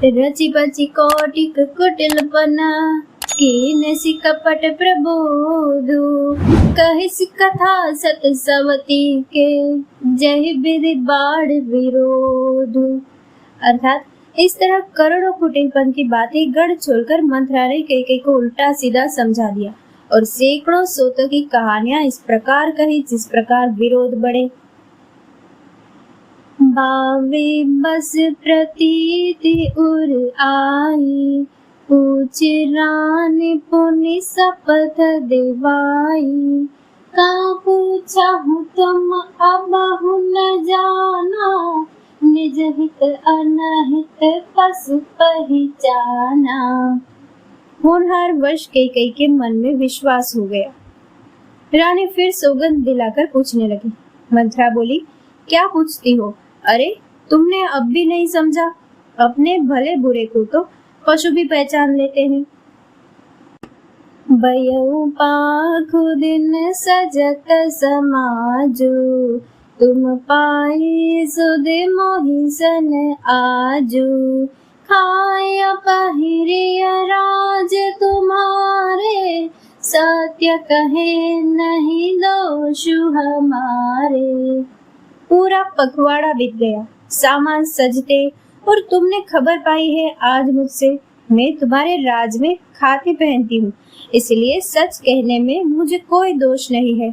रची बची कौटिक कुटिलपना कीनसी कपट प्रबोधु कहिसी कथा सत सवती के जय विधि बाढ़ विरोधु। अर्थात इस तरह करोड़ों कुटिलपन की बातें गढ़ छोड़कर मंथरा ने कैकेयी को उल्टा सीधा समझा दिया और सैकड़ों सोतों की कहानियां इस प्रकार कही जिस प्रकार विरोध बढ़े। भावे बस प्रतीति उर आई पूछ रानी पुनि शपथ दिवाई का पूछा हूँ तुम अबहु न जाना निज हित अनहित पशु पहचाना। होनहार वश कैकेयी के मन में विश्वास हो गया। रानी फिर सौगंध दिलाकर पूछने लगी। मंथरा बोली, क्या पूछती हो? अरे तुमने अब भी नहीं समझा? अपने भले बुरे को तो पशु भी पहचान लेते हैं। बयऊ पाखु दिन सजत समाजु तुम पाई सुध मोहि सन आजु खाय पहिरिय राज तुम्हारे सत्य कहे नहीं दोषु हमारे। पूरा पखवाड़ा बीत गया, सामान सजते और तुमने खबर पाई है आज मुझसे। मैं तुम्हारे राज में खाती पहनती हूँ, इसलिए सच कहने में मुझे कोई दोष नहीं है।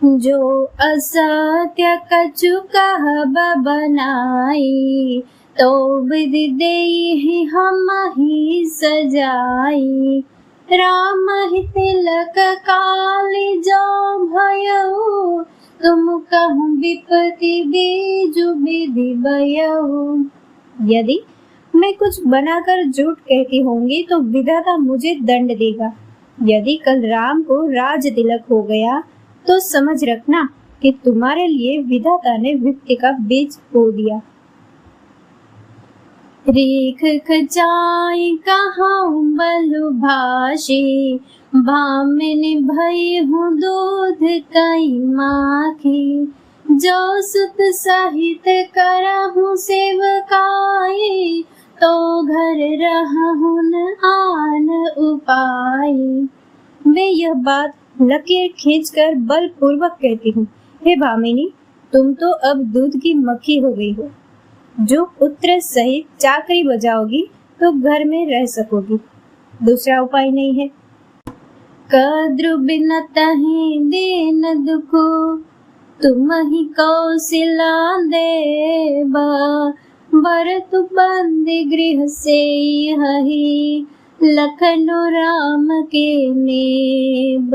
जो असत्य कछु कहब बनाई तो विधि देहि हम ही सजाई राम ही तिलक काली जो भयऊ तुम कहूँ विपत्ति बीजु विधि बयऊ। यदि मैं कुछ बनाकर झूठ कहती होंगी तो विधाता मुझे दंड देगा। यदि कल राम को राज तिलक हो गया तो समझ रखना कि तुम्हारे लिए विधाता ने विपत्ति का बीज बो दिया। रेख खचाई कहाऊं बलु भाषी भामिनी भई हूँ दूध कई माखी जो सुत सहित करहूँ सेवकाई तो घर रहूँ न आन उपाई। मैं यह बात लकीर खींचकर बलपूर्वक कहती हूँ, हे भामिनी, तुम तो अब दूध की मक्खी हो गई हो। जो पुत्र सहित चाकरी बजाओगी तो घर में रह सकोगी, दूसरा उपाय नहीं है। कद्रु बिन तहि दीन दुखो तुम ही कौशला देबा बरतु बंदी गृह से हही लखनु राम के नेब।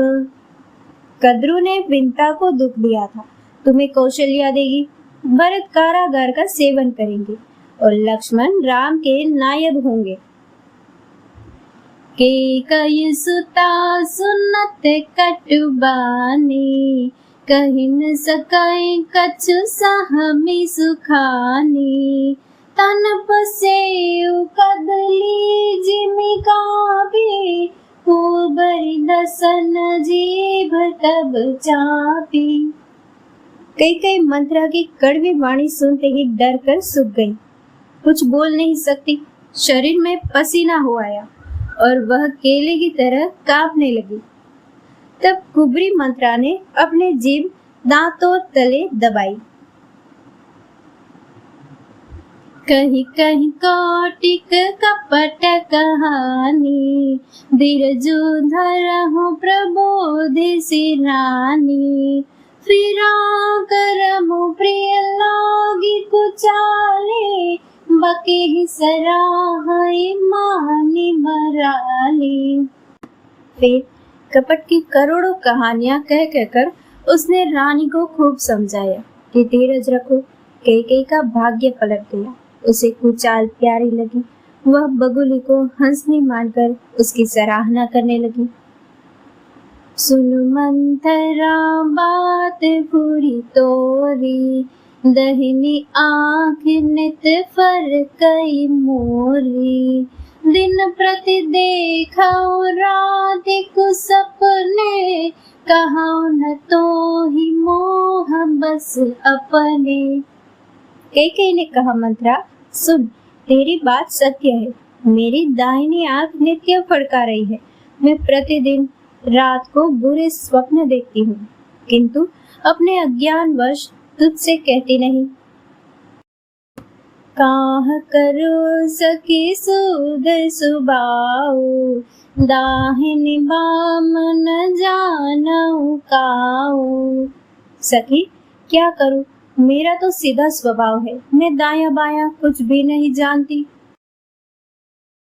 कद्रु ने विंता को दुख दिया था, तुम्हें कौशल्या देगी। भरत कारागार का सेवन करेंगे और लक्ष्मण राम के नायब होंगे। कैकेयी सुता सुनत कटुबानी कहि न सकै कछु सहमी सुखानी तन पसेउ कदली जिमि कापी खूबरी दसन जीभ तब चापी। कैकेयी मंथरा की कड़वी वाणी सुनते ही डर कर सूख गई। कुछ बोल नहीं सकती, शरीर में पसीना हो आया और वह केले की तरह कांपने लगी। तब कुबरी मंथरा ने अपने जीभ दांतों तले दबाई। कहीं कहीं कौटिक कपट कहानी धीरजु धरहु प्रबोधि सिरानी फिरा करमु प्रिय लागी कुचाले बके ही सराहई मानी मराली। फिर कपट की करोड़ों कहानियां कह कहकर उसने रानी को खूब समझाया कि धीरज रखो। कैकेयी का भाग्य पलट गया, उसे कुचाल प्यारी लगी। वह बगुली को हंसनी मानकर उसकी सराहना करने लगी। सुनु मंथरा बात पूरी तोरी दहिनी आँख नित फरकई मोरी दिन प्रति देखौ रात को सपने कहौ न तो ही मोह बस अपने। कैकेयी ने कहा, मंथरा सुन, तेरी बात सत्य है। मेरी दाहिनी आंख नित्य फड़का रही है। मैं प्रतिदिन रात को बुरे स्वप्न देखती हूँ, किंतु अपने अज्ञानवश तुझसे कहती नहीं। काह करो सखी सूद सुबाऊ, दाहिनी बाम न जानऊ काऊ। सखी क्या करूं, मेरा तो सीधा स्वभाव है। मैं दाया बाया कुछ भी नहीं जानती।